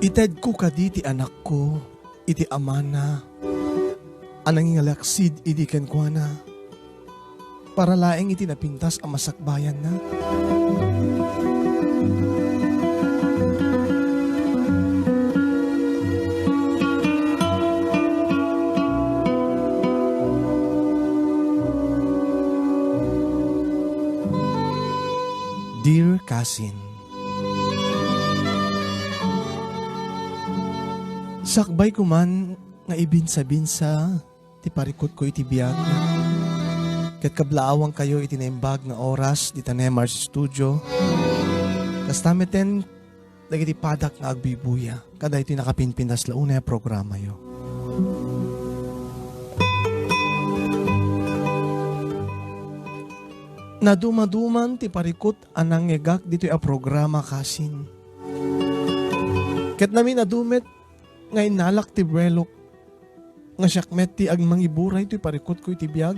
Ited ko kaditi anak ko, iti amana, anang ingalaksid iti kenkwana, para laeng iti napintas ang masakbayan na. Dear Cousin, sakbay ko man nga ibinsa-binsa ti parikot ko iti biyag. Ket kablaawang kayo iti naimbag nga oras di Tanemars Studio. Kastameten dagiti padak nga agbibuya. Kada iti nakapinpinas launa programa yo. Nadumaduman ti parikot anang ngegak dito a programa kasin. Ket namin nadumet nga inalak ti brelok nga syakmet ti agmangiburay ti parikot ko iti biyag.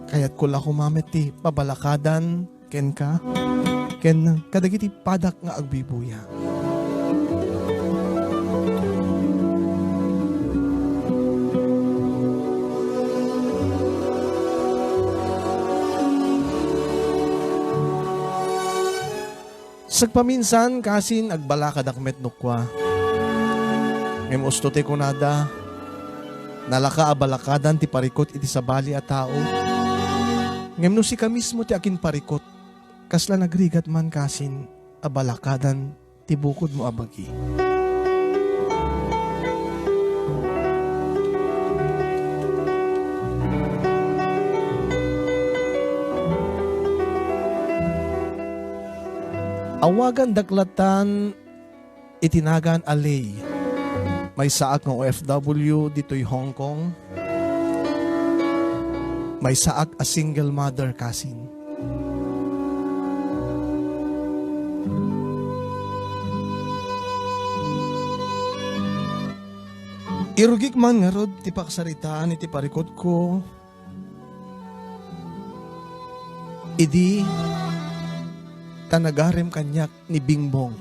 Kayat ko la kumamet ti pabalakadan ken ka ken kadagiti padak nga agbibuya. Sagpaminsan kasin agbalakad akmet nukwa. Ngem usto te kunada, nalaka abalakadan ti parikot iti sabali a tao. Ngem no si ka mismo ti akin parikot, kasla nagrigat man kasin abalakadan ti bukod mo abagi. Awagan daklatan itinagan alay. May saak ng OFW dito'y Hong Kong. May saak a single mother kasin. Irugik man nga rod ti paksaritaan iti parikot ko. Idi tanagarem kanyak ni Bingbong.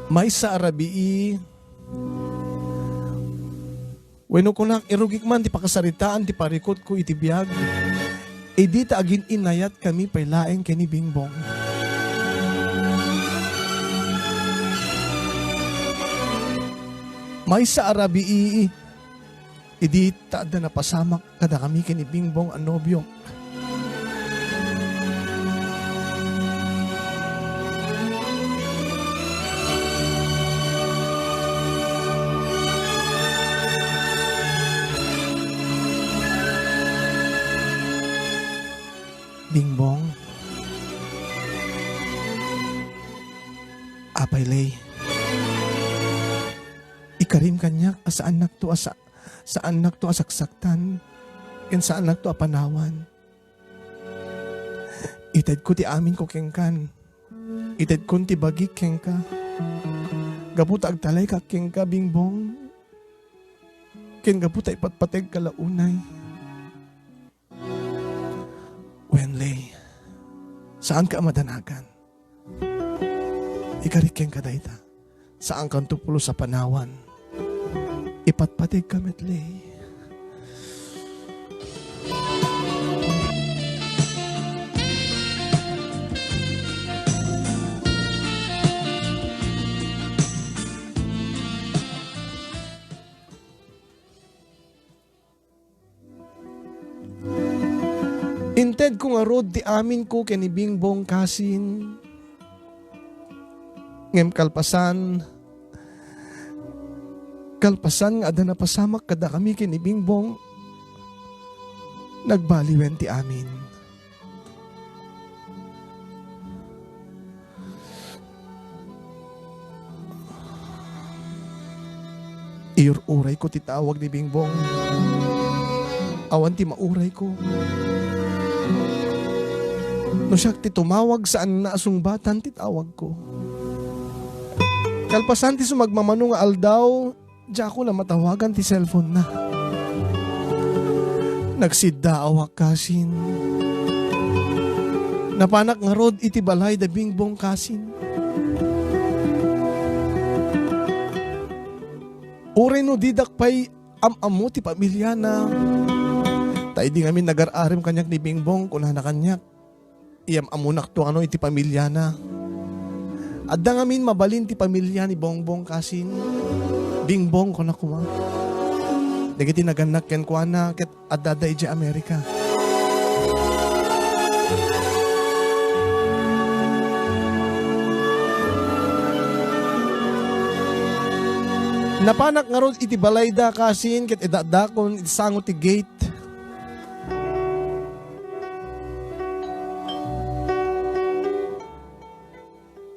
May sa arabii, weno ko nak irugik man ti pakasaritaan ti parikot ko iti biyag, edi ta agin inayat kami pailaeng kani Bingbong. May sa arabii, edi taada na pasamak kada kami kini Bingbong ang nobyo. Bingbong, apay lay. Ikarim kanyak saan nakto saan nakto asaksaktan ken saan nakto apanawan. Ited ko ti amin ko kengkan. Ited kun ti bagi kengka. Gabuta agtalay ka kengka Bingbong. Ken gabuta ipatpateg kalaunay. Wenley, saan ka madanagan? Ikarik kengka dayta. Saan kang tupulo sa panawan? Ipatpatig kamit lay. Inted ko nga rod ti amin ko kani Bingbong kasin. Ngem kalpasan nga ada na pasamak kada kami kini Bingbong, nagbaliwen ti amin. Iuray ko titawag ni Bingbong. Awan ti mauray ko. No siyak ti tumawag saan naasumbatan titawag ko. Kalpasan ti sumagmamano nga aldaw, diya ako na matawagan ti cellphone na. Nagsidaawa kasin. Napanak nga rod iti balay da bingbong kasin. Uray no didak pa'y am-amo ti pamilya na. Tayo di ngamin nagar-arim kanyak ni bingbong kuna na kanyak. Iyam amunak to ano iti pamilya na. Adda ngamin mabalin ti pamilya ni bongbong kasin. Bingbong ko na kuma. Dagiti naganak ken kwa na ket adada iti Amerika. Napanak nga ron iti balayda kasin ket idadakon iti sango ti gate.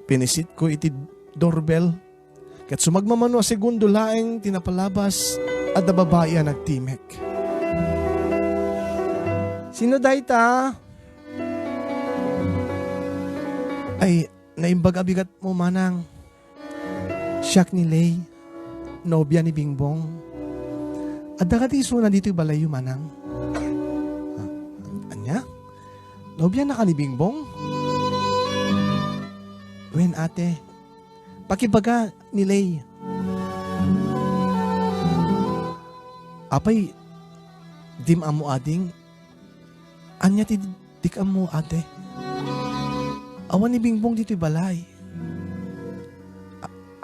Pinisit ko iti doorbell ket sumagmamano a segundo laeng tinapalabas at na babae ang nagtimek. Sino dayta? Ay, naimbag abigat mo manang. Siyak ni Lay. Nobya ni Bingbong. At dakatiso na dito yung balayo manang. Anya? Nobya na ka ni Bingbong? Wen ate, pakibaga ni Lay. Apay, dim amo ading. Anya ti dik amo ate. Awan ni Bingbong dito yung balay.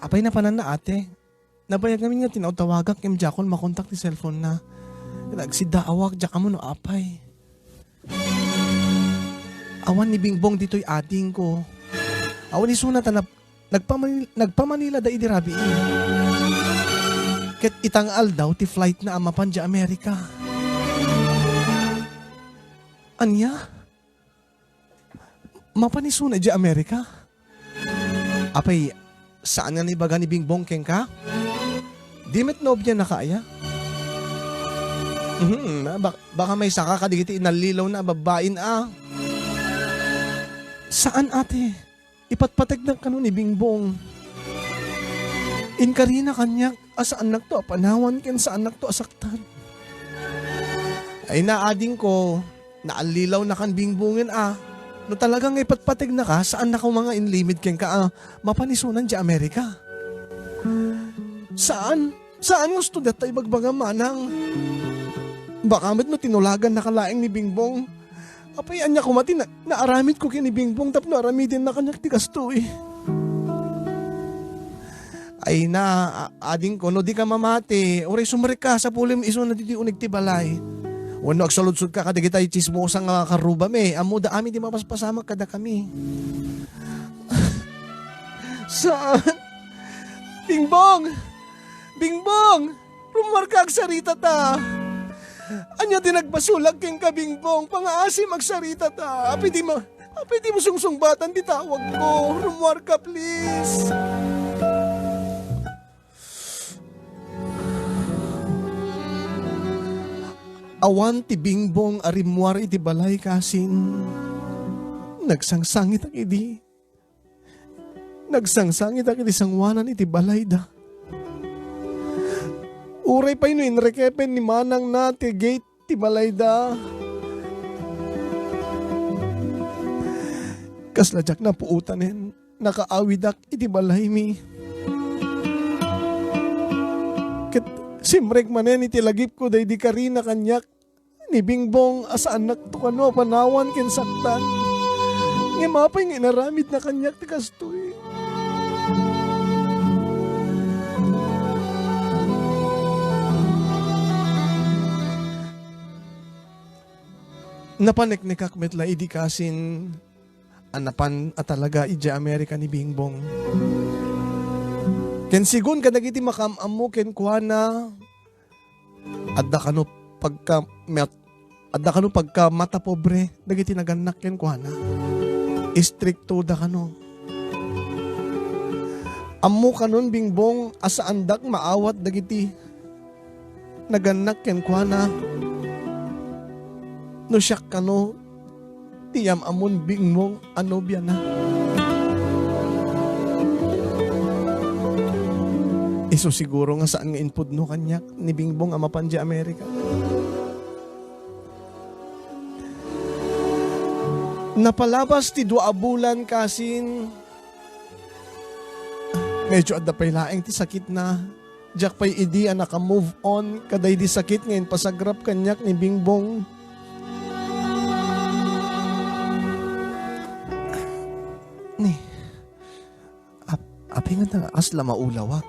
Apay na panan na ate. Nabayag namin nga tinawtawagan kem jakon makontak ti cellphone na. Nagsidaawak jak mo no apay. Awan ni Bingbong dito'y ating ko. Awan ni Suna tanap nagpamanila da idirabi. Ket itangal daw ti flight na amapan di Amerika. Anya? Mapanisuna di Amerika? Apay, saan nga ni baga ni Bingbong keng ka? Di met nobya na kaya? Baka may saka ka digiti inalilaw na babain ah. Saan ate? Ipatpatag ng kano ni Bingbong. Inkarina kanyak asaan nakto panawan ken saan nakto asaktan. Ay naading ko, naalilaw na kan Bingbongin ah. No talagang ipatpatag na ka, saan na ko mga inlimid ken ka mapanisunan di Amerika? Saan? Saan gusto datay bagbaga manang? Baka met no tinulagan na kalaeng ni Bingbong. Apay anya ko mati na naaramid ko kini Bingbong tapno aramidin na kanyak ti kasto eh. Ay na ading ko no di ka mamati. Oray sumarik ka sa pulim iso na diti unig ti balay. Wano agsaludsud ka kadigitay chismosang karuba me. Amo da amin di mapaspasamak kada kami. Saan? Bingbong! Bingbong! Rumar ka agsarita ta. Anya tinagbasulag king ka Bingbong. Pangaasi magsarita ta. Api di mo sungsungbatan di tawag ko. Rumar ka please. Awan ti Bingbong arimwar iti balay kasin. Nagsangsangit ang idi. Nagsangsangit ang iti sangwanan iti balay da. Uray pa ino inrekepen ni manang na ti gate ti balay da. Kasladyak na puutanin. Nakaawidak iti balay mi. Ket simrek manen iti lagip ko day di karina kanyak. Ni Bingbong asaan naktukano panawan ken saktan. Nga mapay nga inaramid na kanyak ti kastoy. Napaniknikak metla idi kasin anapan at talaga ija Amerika ni Bingbong. Ken sigun kadagiti makamamo ken kuana adda kano pagka mata pobre dagiti naganak ken kuana. Istrikto da kano. Ammo kanon Bingbong asa andak maawat dagiti naganak ken kuana. No siyak kano, tiyam amon Bingbong anobya na. Iso siguro nga saan nga inpud no kanyak ni Bingbong amapan di Amerika. Napalabas ti dua bulan kasin. Medyo adda pay laeng ti sakit na. Diyak pay idi ang naka-move on. Kaday di sakit ngayon pasagrap kanyak ni Bingbong. Ni, apay nga na asla maulawak.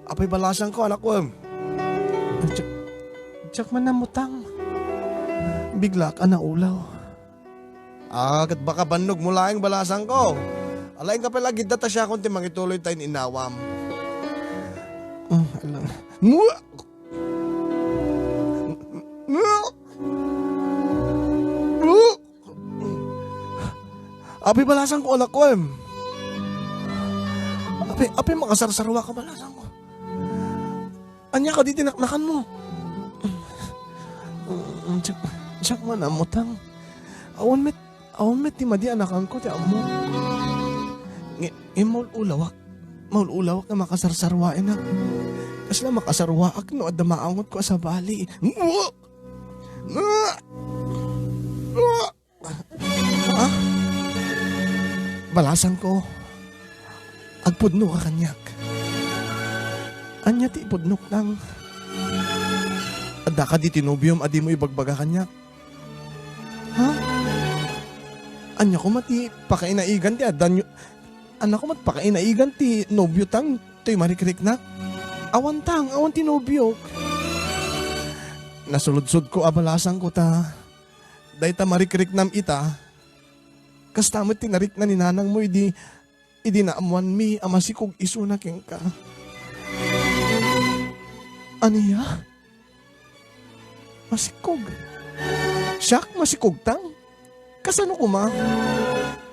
Apay balasan ko anak ko. Diyak man namutang. Bigla ka na ulaw. Kat baka banog mo laing balasan ko. Alain ka pala gid data siya kung timang ituloy tayong inawam. Alam. Abi balasan ko anak ko Abi makasarsarwa ka balasan ko. Anya ka di tinaknakan mo. Diyak man amutang. Awan met ti madi anakan ko ti amo. Maululawak na makasarsarwain na. Kasi na makasarwaak no at damaangot ko sa bali. Balasan ko. Agpudno ka kanyak. Anya ti ipudnok nang. Adda ka di tinubium adi mo ibagbaga kanyak. Ha? Anya ko mati pakainaigan ti adan anak ko matpakainaigan ti nobyo tang to'y marikrik na. Awan ti nobyo. Nasuludsod ko abalasan ko ta. Day ta marikrik nam ita. Kastamot tinarik na ni nanang mo idi naamuan mi amasikog iso na king ka. Aniya? Masikog? Siyak masikog tang? Kasano ko ma?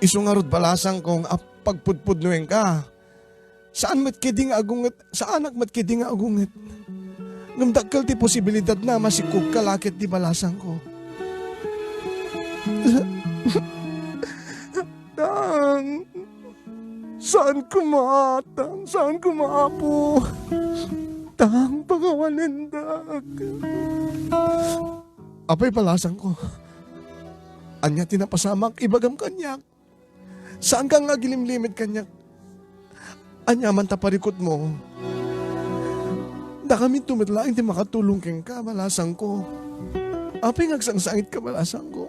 Iso nga rod balasan kong pagpudpudnuin ka. Saan matkidi nga agunget? Saan matkidi nga agunget? Numdakkel ti posibilidad na masikog ka lakit di balasan ko. Tang, saan kumatang? Saan kumapo? Tang, pagawalindak. Apay balasan ko. Anya tinapasamak ibagam kanyak. Saan ka nga gilimlimit kanyak? Anya man taparikot mo. Da kami tumitlaing ti makatulong keng ka, balasang ko. Apay ngagsangsangit ka, balasang ko.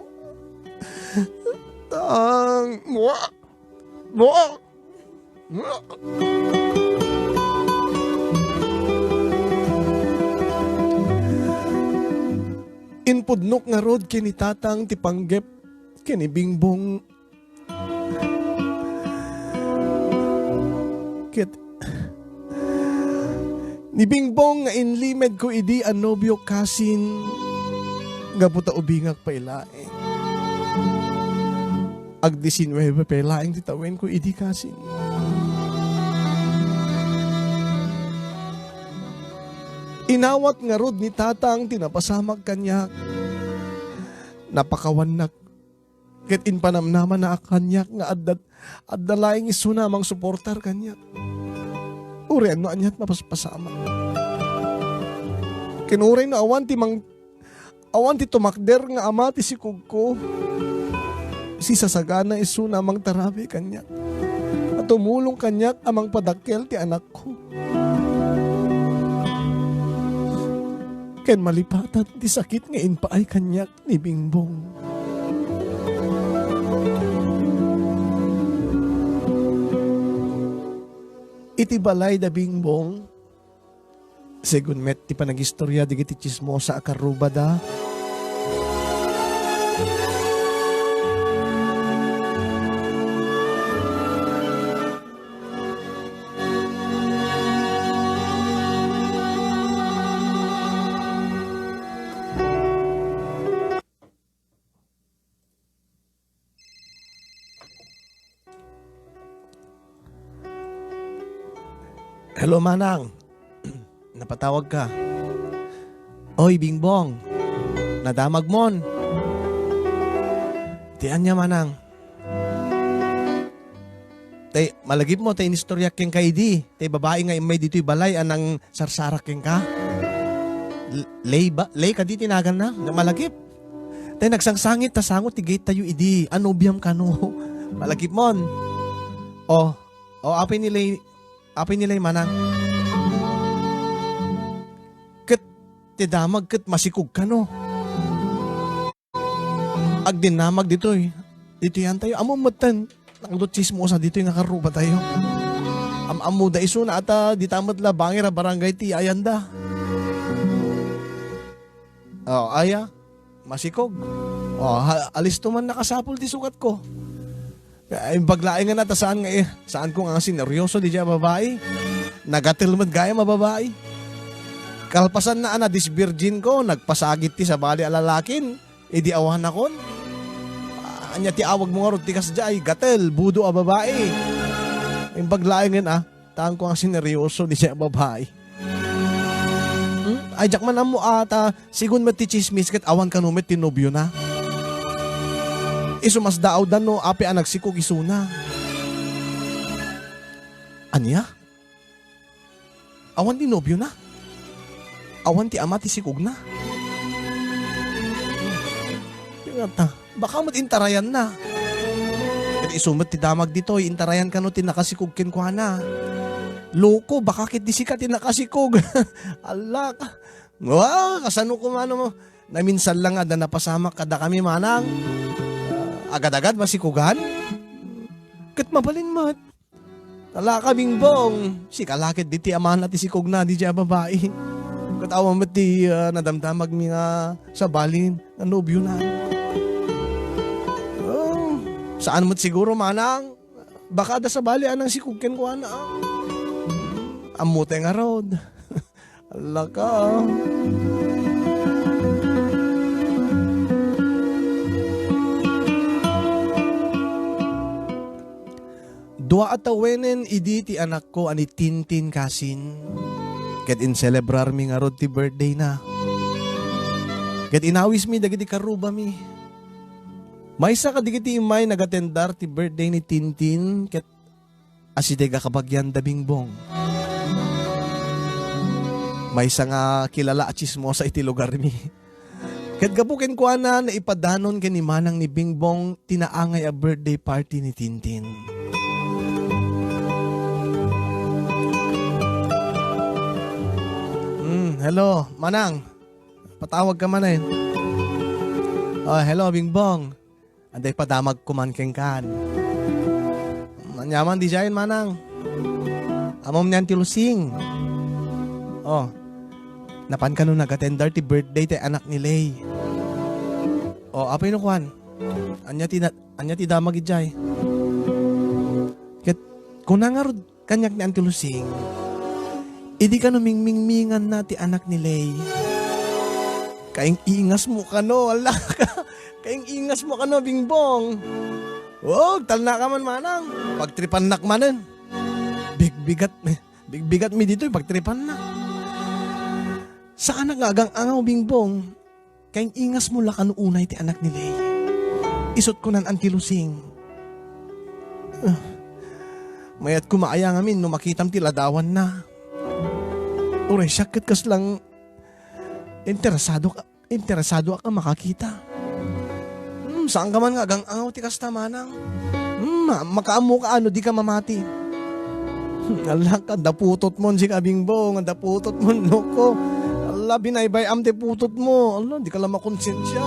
Tang, mua! Inpudnok nga rod kini tatang ti panggep kini Bingbong. Ni Bingbong nga inlimed ko idi ang nobyo kasin gabuta ubingak pailaeng. Ag 19 pailaeng titawin ko idi kasin. Inawat nga rod ni tatang tinapasamag kanyak. Napakawanak. Ket inpanamnaman na kanyak nga addalaing iso namang suportar kanyak. Uri ano anyat mapaspasama. Kinuray na awan ti tumakder nga ama ti si kugko. Si sasagana iso namang tarabi kanyak. At tumulong kanyak amang padakkel ti anak ko. Ken malipatan ti sakit nga inpaay kanyak ni Bingbong. Iti balay da Bingbong, segun met ti panagistorya di iti chismosa akaruba da. Hello, Manang. Napatawag ka. Oy, Bingbong. Nadamag mon. Tiyan niya, Manang. Tay, malagip mo, tay inistorya keng kay di. Tay babae nga may dito'y balay anang sarsarak keng ka. Lay ka di tinagan na, malagip. Tay nagsangsangit ta sangot ti gate tayo idi. Ano biyam kano? Malagip mon. O, apay nilay manang. Ket ti damag ket masikog kano. Agdinamag dito eh. Dito yan tayo. Amo matan. Ang chismo sa dito yung nakaruba tayo. Amu da iso na ata di tamat la bangir barangay ti ayanda. Oh, aya. Masikog. Oh, alis to man nakasapol ti sukat ko. Ay baglaing nga nata saan nga eh. Saan ko nga sineryoso di dya babae. Nagatilmad gaya mababae. Kalpasan na ana disvirgin ko. Nagpasagit ti sa bali alalakin. E di awahan akon. Anya ti awag mo nga ron ti kasjay. Gatel, budo a babae. Ay baglaing nga taan ko nga sineryoso di dya babae. Ay, jak man amo ata, sigun mati chismis ket awan kanumet tinobyo na. Iso mas daaw dan no, api ang nagsikog isuna. Anya? Awan tinobyo na? Awan ti ama ti sikog na? Tingata, baka matintarayan na. Ket isumat ti damag dito, intarayan ka no tinakasikog ken kwa na. Loko, baka kit di sikat tinakasikog. Alak. Wow, kasano ko mano mo. Na minsan lang ada napasama kada kami manang. Agad-agad masikugan. Kat mabalin mat. Tala kaming bong. Si kalakit di ti amahan at isikog na di dya babae. Katawa mat di nadamdamag mi nga sa balin. Anobyo na. Oh, saan mat siguro manang? Baka da sa bali anang sikugken ko ana. Amute nga road. Alaka. Dua atawenen idi ti anak ko ani Tintin kasin. Ket in celebrar mi nga rod ti birthday na. Ket inawis mi dagiti karuba mi. Maysa kadigiti imay nagatendar ti birthday ni Tintin ket asidega kabagyan dabing bong. May isa nga kilala at chismosa iti lugar mi. Kat gabukin ko na naipadanon ken ni manang ni Bingbong tinaangay a birthday party ni Tintin. Hello, manang. Patawag ka man eh. Oh, hello Bingbong. Anday padamag kuman ken kan. Manyaman di jayin manang. Amom niyan ti Lusing. Oh. Napan ka nung nag-attendar ti birthday ti anak ni Lay. O, apay no kwan? Anya ti damag ijay. Ket, kung nangarod kanyak ni Auntie Lusing, idi ka numingmingmingan na ti anak ni Lay. Kaing ingas mo ka no, ala ka. Kaing ingas mo ka no, Bingbong. Wag, talna ka man manang. Pagtripan nak manen. Bigbigat mi dito, pagtripan na. Saan nagagang angaw Bingbong? Kaing ingas mo lakan unay ti anak ni Lay. Isot ko nan Auntie Lusing. Mayat kumaaya ngamin no makitam ti ladawan na. Uray syakit kas lang interesado ka makakita. Saan ka man nga agang angaw ti kas tamanang? Makaamo ka ano di ka mamati. Alak ka daputot mo si Kabingbong, daputot mo loko. Allah, binaybay am te putot mo. Allah, di ka lang makonsensya.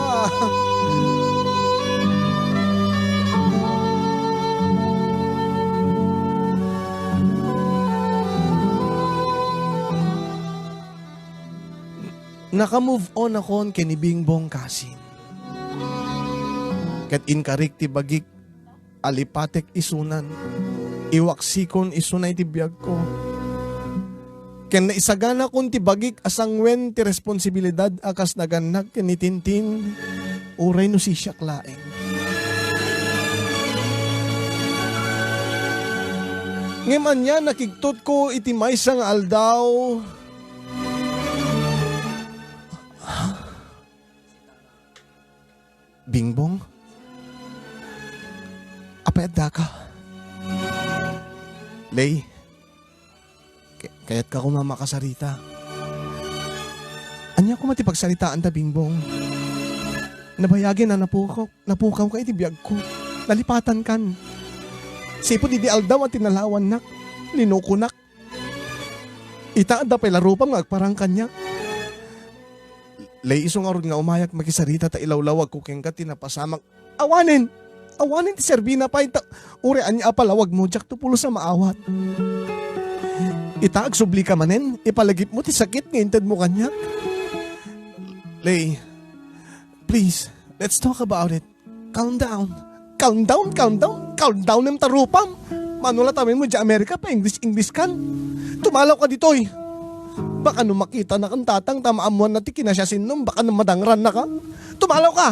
Naka-move on akon kay ni Bingbong kasin. Ket inkarik ti bagik alipatek isunan. Iwaksikon isunay ti biyag ko. Ken naisagana kun ti bagik asangwen ti responsibilidad akas naganak ken ni Tintin. Uray no si siya klaeng. Ngayon niya nakigtot ko iti maysa nga aldaw. Bingbong? Apayad ka? Lay, kaya't ka kumamakasarita. Anya ko matipagsaritaan ta, Bingbong? Nabayagin na napukaw ka iti biyag ko. Nalipatan kan. Sipo di aldaw at tinalawan nak. Linukunak. Itaan da pala rupam nga agparang kanya. Lay isong arod nga umayak makisarita ta ilawlawag ko keng ka tinapasamak. Awanin ti Servina pa ita. Uri anya apalawag mo jak tupulo sa maawat. Itaag subli ka manen, ipalagip mo ti sakit nga inted mo kanyak. Lay, please, let's talk about it. Calm down ng tarupam. Manula tamin mo di Amerika pa English kan. Tumalaw ka ditoy. Baka nung makita na kang tatang tamaamuan na ti kinasyasin nung baka nung madangran na ka. Tumalaw ka.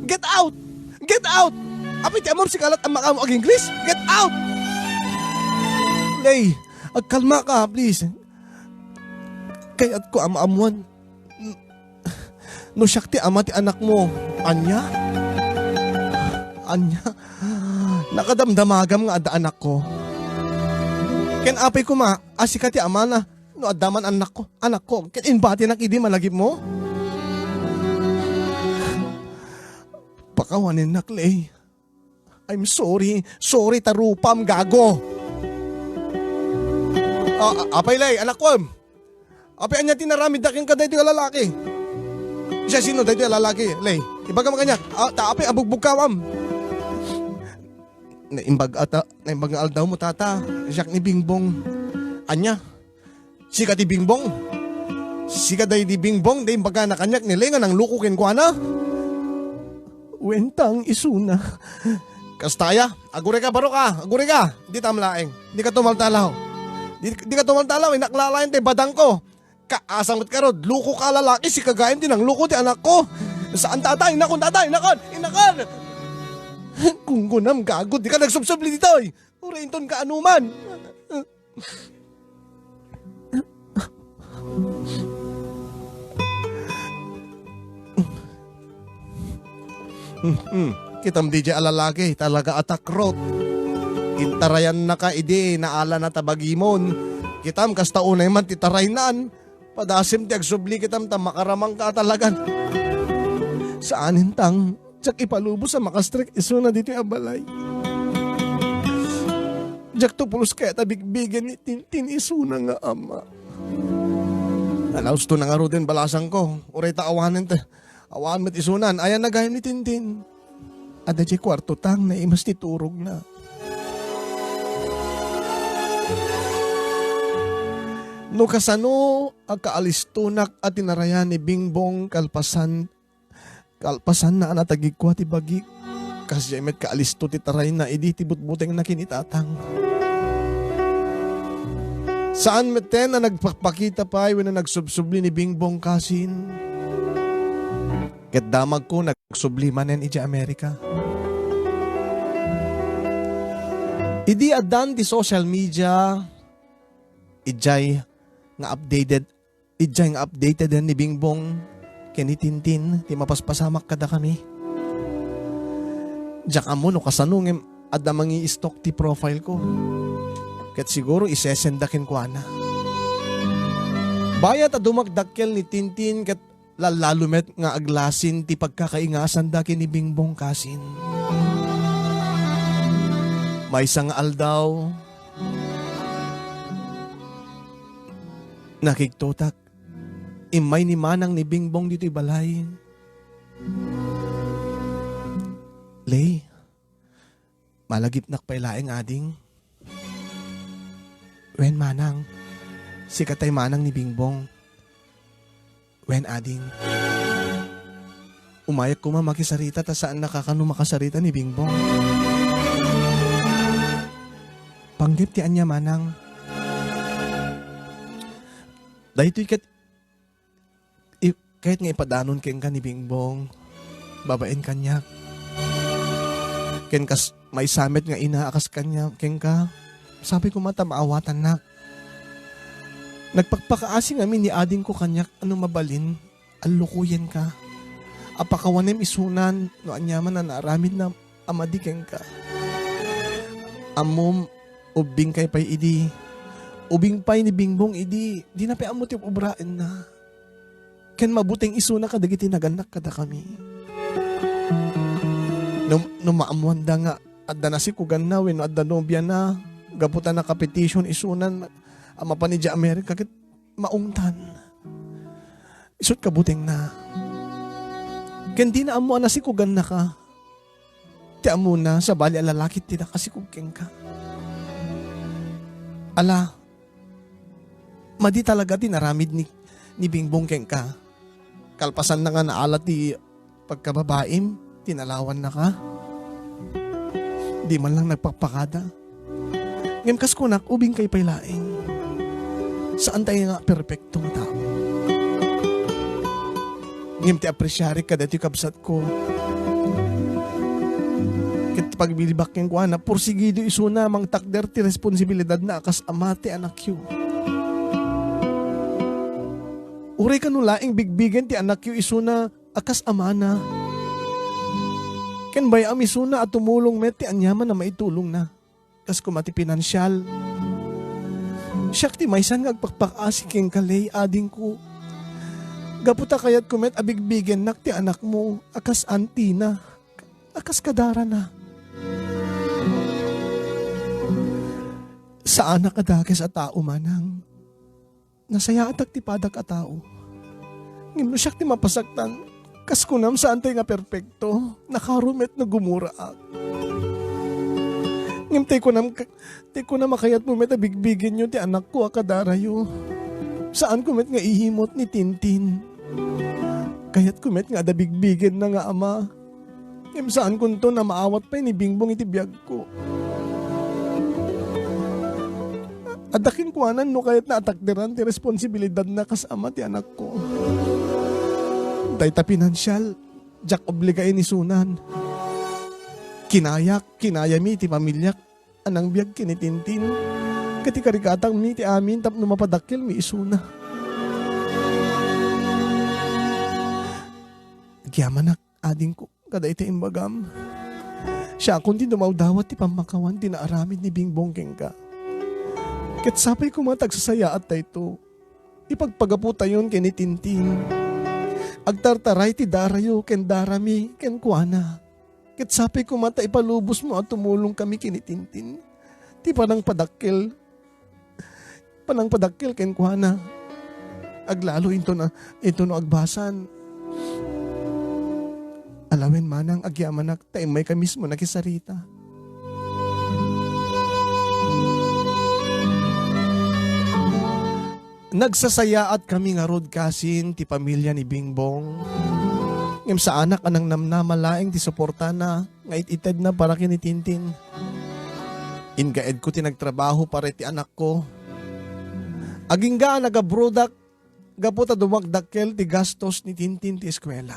Get out. Apit ti amor si kalat ang makamo ag English. Get out. Lay, agkalma ka please. Kaya't ko amaamuan. No siyak ti ama ti anak mo. Anya? Nakadamdamagam nga ada anak ko. Ken apay ko asika ti ama na. No adaman anak ko. Ken inbati nak idi malagip mo. Pakawanin nak Lay. I'm sorry tarupam gago. Apay Lay, anak ko. Apay anya tinaramid na ken kaday ti lalaki. Siya sino dahi ti lalaki, Lay? Ibaga makanya, apay abugbog kawam. Naimbag nga aldaw mo tata, siyak ni Bingbong. Anya, sika ti Bingbong. Sika dahi di Bingbong, dahi imbaga na kanyak nila nga nang lukukin ko na. Wentang isuna. Kastaya, agure ka baro ka, di tamlaeng, di ka tumaltalaw. Di ka tumaltalaw, inaklalayan ti badang ko. Kaasamot ka rod, luko ka lalaki, si kagayan din ang luko ti anak ko. Saan tatay, inakon. Kung gunam gagod, di ka nagsubsubli dito eh. Urainton ka anuman. Kitam DJ alalaki, talaga atak rot. Intarayan na ka idi, naala na tabagimon. Kitam kasta unay man titaraynan. Padasim ti agsubli kitam ta makaramang ka talagan. Saanin tang, tsak ipalubo sa makastrek iso na dito yung abalay. Jak tupulos kaya tabigbigan ni Tintin iso na nga ama. Alaus to na nga ro din balasang ko. Uray ta awanin ta. Awan met isunan, ayan na gayam ni Tintin. Ada di kwarto tang na imas titurog na. No kasano agkaalistunak at tinarayan ni Bingbong kalpasan na anatagigwa ti bagik. Kasi met kaalisto ti taray na idi ti butbuteng na kinitatang. Saan meten na nagpakpakita pa when na nagsubsubli ni Bingbong kasin. Ket damag ko nagsubli manen iti Amerika. Idi adan ti social media ijay nga updated ni Bingbong ken ni Tintin ti mapaspasamak kada kami. Diyak amo no kasanungem adda mangi stalk ti profile ko. Ket siguro isesendakin ko ana. Bayat a dumagdakkel ni Tintin ket lalalumet nga aglasin ti pagkakaingasan dakin ni Bingbong kasin. May isang aldaw nakiktotak imay ni manang ni Bingbong dito'y balay. Lay, malagipnak pa'y laeng ading. Wen manang, si katay manang ni Bingbong. Wen ading. Umayak ko makisarita ta saan nakakano makasarita ni Bingbong. Panggip ti anya manang. Dahito kahit nga ipadanon ken ka ni Bingbong, babaen kanya. Ken kas may samit nga inaakas kanya, ken ka. Sabi ko mata maawatan na. Nagpagpakaasing amin ni ading ko kanyak ano mabalin, alukuyen ka. Apakawanem isunan, no anyaman na naaramid na amadi ken ka. Amom, ubing kay pay idi. Ubing pay ni Bingbong idi, di na pa amot yung ubrain na. Ken mabuting isuna kadagiti naganak kada kami. Numaamuan da nga, adda na si kugan na, wino adda nobya na, gaputan na kapetition, isunan, ama pa ni Amerika, kit maungtan. Isut kabuting na. Kendi na amo na si kugan na ka. Ti amo na, sa bali alalakit ti na kasi kugking ka. Ala, madi talaga tinaramid ni Bingbong keng ka. Kalpasan na nga naalat ti pagkababaim, tinalawan na ka. Di man lang nagpapakada. Ngayon kas kunak, ubing kay pailaing. Saan tayo nga perfectong tao? Ngayon ti apresyari ka dati kabsat ko. Kit pagbilibak yung kuha na, pursigido isuna mang takder ti responsibilidad na akas amate anak yu. Uray ka nulaing bigbigan ti anak yu isuna akas amana. Ken bay am isuna at tumulong met ti anyaman na maitulong na. Kas kumati pinansyal. Siyak ti maysan nga agpakpakasi keng kalay ading ko. Gaputa kayat kumet abigbigen nak ti anak mo akas anti na. Akas kadara na. Saan nakadakes at tao manang. Nasaya atak ti padak a tao. Ngimno siyak ti mapasaktan. Kas kunam saan tayo nga perpekto. Nakarumet na gumuraak. Ngim tay ko na makayat mo met abigbigin nyo ti anak ko akadara yo. Saan ko met nga ihimot ni Tintin. Kayat ko met nga adabigbigin na nga ama. Ngim saan kunto na maawat pa ni Bingbong iti biyag ko. Adaking kuanan no kayat na atakderan ti responsibilidad na kasama ti anak ko. Dahil ta pinansyal, jak obligain ni Sunan. Kinaya mi ti pamilyak, anang biyag kinitintin. Kati karikatang mi ti amin tap numapadakil mi isuna. Giyaman ading ko, kada iti imbagam. Siya akong di dumawdawat ti pamakawan ti naaramid ni Bingbong kengka. Ket sapay ko mga tagsasaya at tayo. Ipagpagaputa yun kinitintin. Agtartaray ti darayo ken darami ken kuana. Ket sapay ko mata ipalubos mo at tumulong kami kinitintin. Ti panang padakkel ken kuana. Aglalo ito no agbasan. Alawin manang agyamanak tayo may ka mismo nakisarita. Nagsasaya at kami nga rod kasin ti pamilya ni Bingbong. Ngem sa anak anang namnamalaing ti suporta na nga itited na para kinitintin. Ingaed ko ti nagtrabaho para ti anak ko. Aging ga nagabrodak gaputa dumagdakkel ti gastos ni Tintin ti eskwela.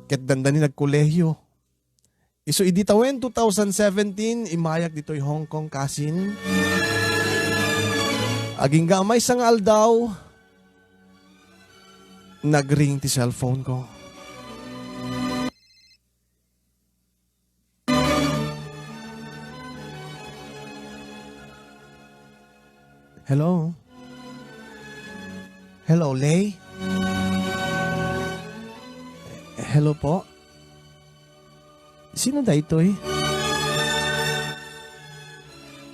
Ket danda ni nagkolehyo. Iso iditawen 2017 imayak dito'y Hong Kong kasin. Aging gamay sang aldaw, nagring ti cellphone ko. Hello? Hello, Lay? Hello po? Sino da ito eh?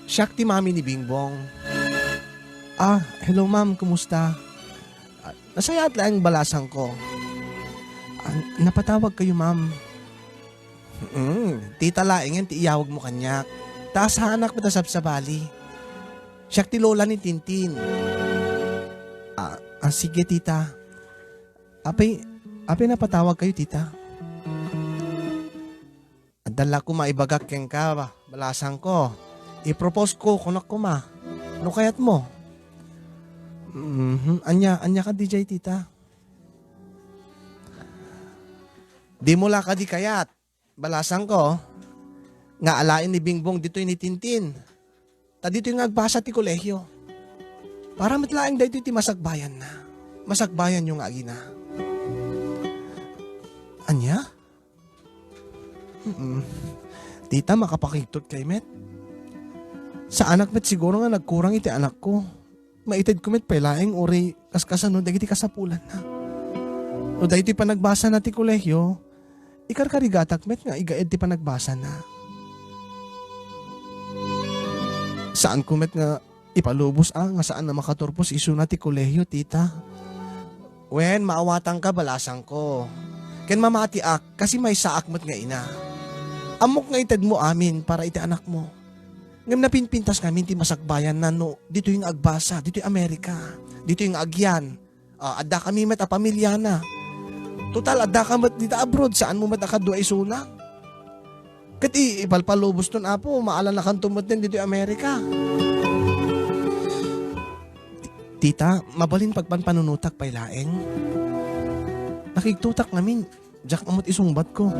Siyak ti mami ni Bingbong. Hello ma'am, kumusta? Nasaya at lang balasang ko. Napatawag kayo ma'am. Tita laing yan, iyawag mo kanyak. Taas hanak matasap sa bali. Siyak ti lola ni Tintin. Sige tita. Apay napatawag kayo tita. Dala ko maibagak keng ka, balasang ko. I-propose ko, kunak ko ma. Ano kayat mo? Anya ka DJ tita. Di mo la ka di kayat. Balasang ko. Nga alain ni Bingbong dito ni Tintin. Ta dito yung agbasa ti kolehyo. Para matlaing dito ti masagbayan na. Masagbayan yung agi na. Anya? Tita makapakiktot kay met. Sa anak met siguro nga nagkurang iti anak ko. Maited ko met pailaing uri kaskasano dagiti kasapulan na. O dahiti pa nagbasa na ti kolehyo, Ikarkarigatak met nga igaed ti panagbasa na. Saan ko met nga ipalubos nga saan na makaturpos isu na ti kolehiyo, tita. Wen, maawatan ka balasang ko. Ken mamati ak, kasi may saak met nga ina. Amok nga ited mo amin para iti anak mo. Ngam napinpintas kami ti masakbayan na no, dito yung agbasa, dito yung Amerika, dito yung agyan. Adda kami met a pamilya na. Total, adda ka met dito abroad, saan mo met akadwa isuna? Kati ipalpalubos nun apo, maalan na kang tumot din dito yung Amerika. Tita, mabalin pagpanpanunutak pay laeng. Nakigtutak namin, jak amot isungbat ko.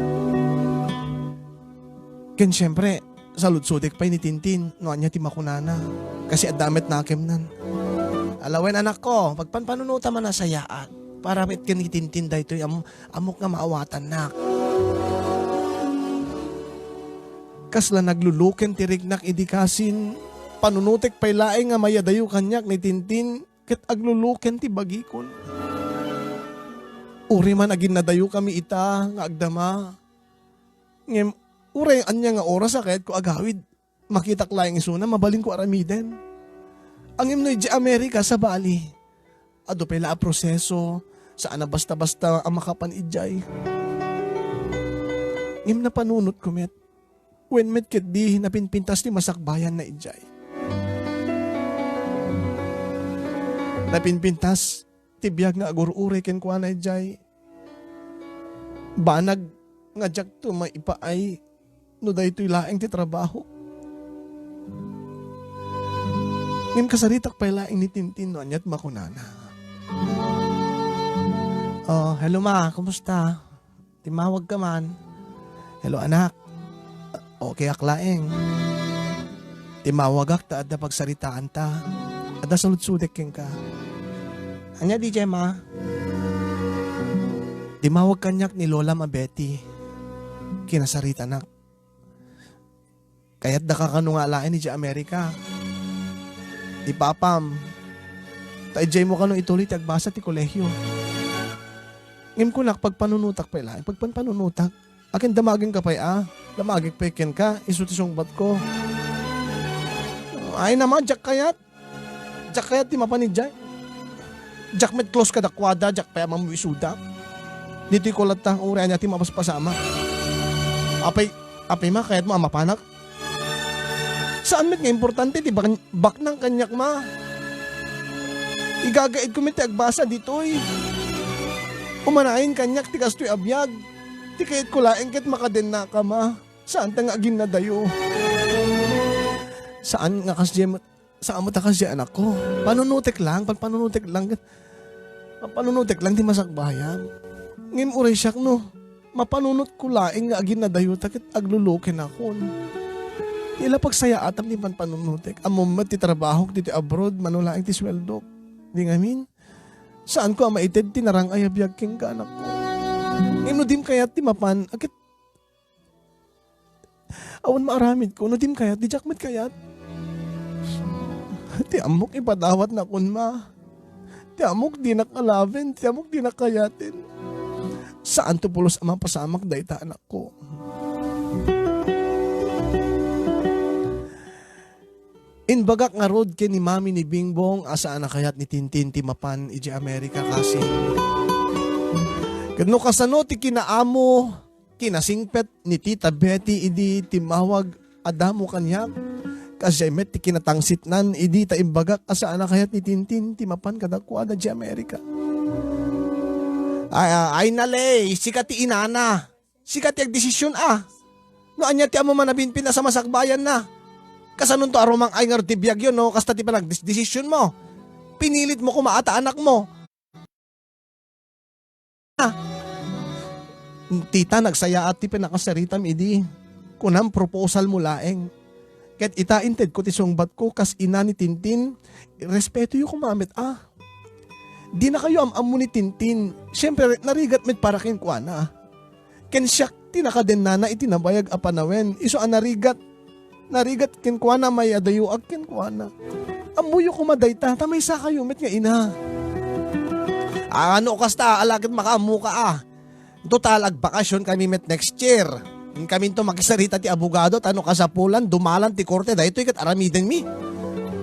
Ken syempre, saludsudek pa'y ni Tintin, noan niya ti makunana. Kasi adamet na akemnan. Alawen anak ko, pagpanpanunuta man na sayaan. Para met ken ni Tintin da ito, amok nga maawatan nak. Kasla nagluluken ti rignak idikasin, panunutek pa'y laeng nga mayadayo kanyak ni Tintin, ket agluluken ti bagikon. Uri man agin nadayo kami ita nga agdama. Ngem uri anya nga oras akit ko agawid makitak laing isuna mabalin ko aramiden. Ang imnoy di Amerika sa Bali. Ado pala a proseso saan na basta-basta ang makapan ijay. Ngem na panunot ko met. When met ket di napinpintas ti masakbayan na ijay. Napinpintas, tibiyag nga agur-ure ken kuha na ijay. Banag nga jak to maipaay no daytoy laeng ti trabaho. Ngem kasaritak pay laeng ni Tintin no anyat makunana. Oh, hello ma, kumusta? Timawag ka man. Hello anak. Okay ak laeng. Timawag ak ta adda pagsaritaan ta. Ada saludsudek ken ka. Anya di ma? Timawag kanyak ni Lola Mabeti. Kinasarita nak. Kaya't nakakanungalain ni Amerika. Ipapam. Taijay mo kanong ituloy ti agbasa ti kolehyo. Ngim ko nak pagpanunutak pa ilang. Pagpanpanunutak. Akin damagin ka pa damagin pa ken ka. Isutisong bat ko. Ay naman, jak kayat. Jak kayat ti mapanidjay. Jak met close ka dakwada, jak pa mamuisuda. Dito'y kulatang uri niya ti mapaspasama. Apay ma, kaya't mo amapanak. Saan met nga importante, ti bak ng kanyak ma. Igagaid ko met ti agbasa dito'y. Umanain kanyak ti kasto'y abiyag. Ti kayat ko laeng ket makaden na ka ma. Saan ta nga agin na dayo? Saan nga kasya saan mo takas di anak ko? Panunutek lang ti masakbayan. Ngim uray siyak no, mapanunot ko laing nga agin na dayo takit aglulukin ako. Ila pagsaya atam ni panunutek. Amom ti trabaho ti abroad manulaing ti sweldo. Di ngamin, saan ko maited tinarang ayabiyag king ka anak ko. Ngim no dim kayat ti mapan, akit awan maaramid ko, no dim kayat, di jakmet kayat. Ti amok ipadawat na kun ma. Ti amok di nakalaven, ti amok di nakayatin. Saan to pulos ang mapasamak dayta anak ko? Inbagak nga rod ken ni mami ni Bingbong asaan na kayat ni Tintin ti mapan iji Amerika kasi. Kadno kasano ti kinaamo, kinasingpet ni Tita Betty idi timawag adamo kanyak. Kasi met ti kinatangsitnan idi ta imbagak asaan na kayat ni Tintin ti mapan kadakwada iji Amerika. Ay nalay, sikat ti inana. Sikat ti agdesisyon No anya ti amo manabinpin na sa masakbayan na. Kasanun to arumang ay nga ti biyag yun no, kasta ti panagdesisyon mo. Pinilit mo kumaata anak mo. Tita, nagsaya at ti pinakasaritam idi. Kunam proposal mo laeng. Ket itainted ko ti sungbat ko kas ina ni Tintin. Respeto yung kumamit Di na kayo am ni Tintin. Siyempre, narigat met para kin kuana. Ken siyak tinakaden na itinabayag apanawen. Iso narigat kin kuana may adayo ag kin kuana. Amuyo kumadayta, tamay sa kayo met nga ina. Ano kasta, alagad makaamu ka Total, agbakasyon kami met next year. Kami to makisarita ti abogado, tano kasapulan, dumalan ti korte, dahil ito ikat aramiden mi.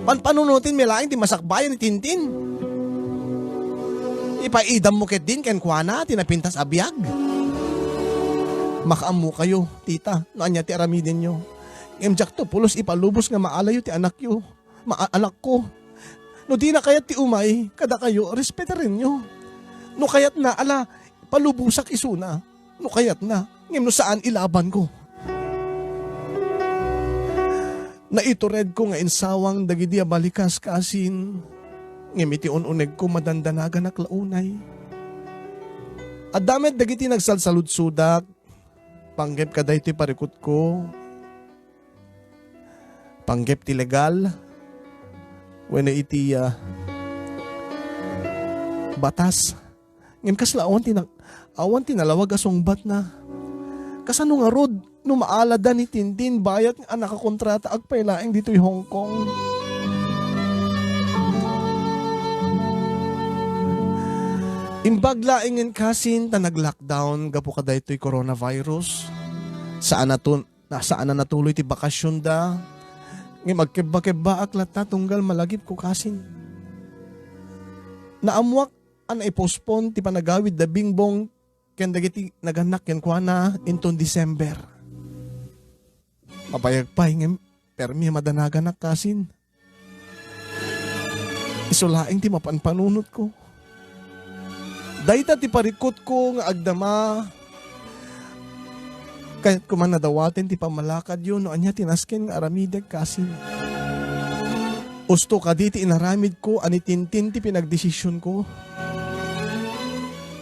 Panpanunutin mi laing ti masakbayan ni Tintin. Ipaidam mo ket din ken kuana, tinapintas abiyag. Makaamu kayo, tita, no anya ti aramiden nyo. Emjak to, pulos ipalubos nga maalayo ti anak yo. Anak ko. No di na kayat ti umay, kada kayo, respeta rin nyo. No kayat na, palubusak isuna. No kayat na, ngem no saan ilaban ko. Naitured ko nga insawang dagidi balikas kasin. Ngem iti ununeg ko madandanagan ak launay. Adamet dagiti nagsalsaludsudak. Panggep kaday ti parikot ko. Panggep ti legal. Wena iti batas. Ngem kasla awan tinalawag asong bat na. Kasano nga rod, numaalada ni Tintin bayat nga nakakontrata agpailaeng dito'y Hong Kong. Imbaglaingen kasin ta nag-lockdown gapo ka daytoy coronavirus. Saan na natuloy ti bakasyon da. Ngayon magkeba-keba aklat na tunggal malagip ko kasin. Naamwak an i-postpone ti panagawid da bingbong ken dagiti naganak ken kuana inton December. Mapayag pa ngem permi madanagan nak kasin. Isulaing ti mapanpanunot ko. Dayta ti parikot ko nga agdama. Kahit kuman nadawaten ti pamalakad yun, no anya tinasken nga aramideg kasin. Usto ka di ti inaramid ko, ani Tintin ti pinagdesisyon ko.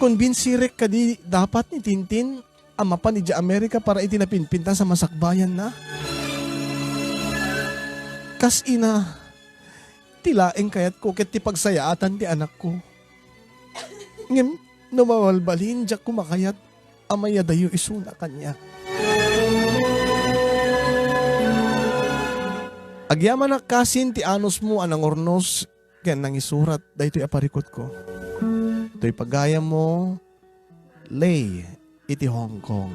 Konbinsirek ka di dapat ni Tintin, ama pa ni Dya Amerika para itinapinpinta sa masakbayan na. Kas ina, tilaeng kayat ko ket ti pagsayaatan ti anak ko. Ngem, namawalbalin, Dyak kumakayat, amaya dayo isuna kanya. Agyaman na kasin ti anos mo anang ornos, kaya nang isurat, dahito aparikot ko. Ito'y pagaya mo, lay, iti Hong Kong.